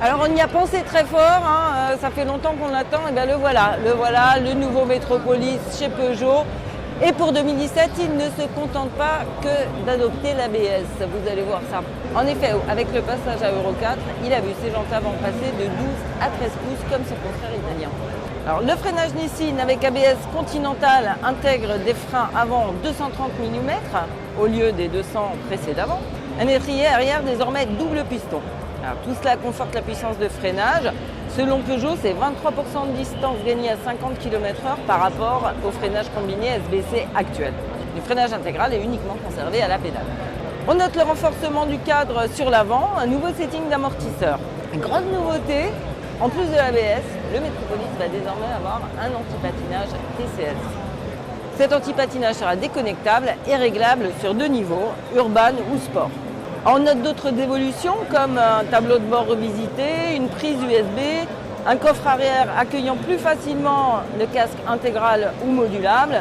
Alors on y a pensé très fort, hein, ça fait longtemps qu'on l'attend, et bien le voilà, le nouveau Métropolis chez Peugeot. Et pour 2017, il ne se contente pas que d'adopter l'ABS, vous allez voir ça. En effet, avec le passage à Euro 4, il a vu ses jantes avant passer de 12 à 13 pouces comme son confrère italien. Alors, le freinage Nissin avec ABS Continental intègre des freins avant 230 mm au lieu des 200 précédemment. Un étrier arrière désormais double piston. Alors, tout cela conforte la puissance de freinage. Selon Peugeot, c'est 23% de distance gagnée à 50 km/h par rapport au freinage combiné SBC actuel. Le freinage intégral est uniquement conservé à la pédale. On note le renforcement du cadre sur l'avant, un nouveau setting d'amortisseur. Grande nouveauté, en plus de l'ABS, le Métropolis va désormais avoir un anti-patinage TCS. Cet anti-patinage sera déconnectable et réglable sur deux niveaux, urban ou sport. On note d'autres évolutions comme un tableau de bord revisité, une prise USB, un coffre arrière accueillant plus facilement le casque intégral ou modulable.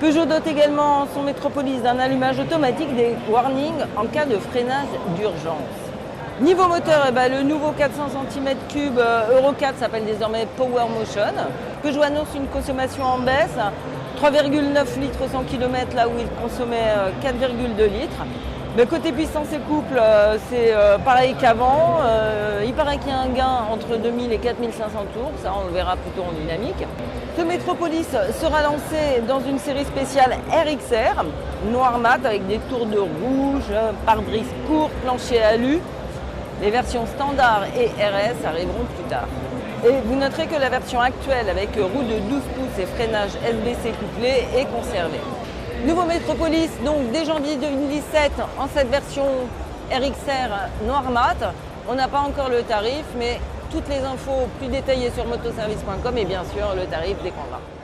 Peugeot dote également son Métropolis d'un allumage automatique des warnings en cas de freinage d'urgence. Niveau moteur, le nouveau 400 cm3 Euro 4 s'appelle désormais Power Motion. Peugeot annonce une consommation en baisse, 3,9 litres 100 km là où il consommait 4,2 litres. Mais côté puissance et couple, c'est pareil qu'avant. Il paraît qu'il y a un gain entre 2000 et 4500 tours, ça on le verra plutôt en dynamique. Ce Métropolis sera lancé dans une série spéciale RXR, noir mat avec des tours de rouge, pare-brise court, plancher alu. Les versions standard et RS arriveront plus tard. Et vous noterez que la version actuelle avec roue de 12 pouces et freinage SBC couplé est conservée. Nouveau Métropolis, donc dès janvier 2017, en cette version RXR noir mat. On n'a pas encore le tarif, mais toutes les infos plus détaillées sur motoservice.com et bien sûr le tarif dès qu'on l'a.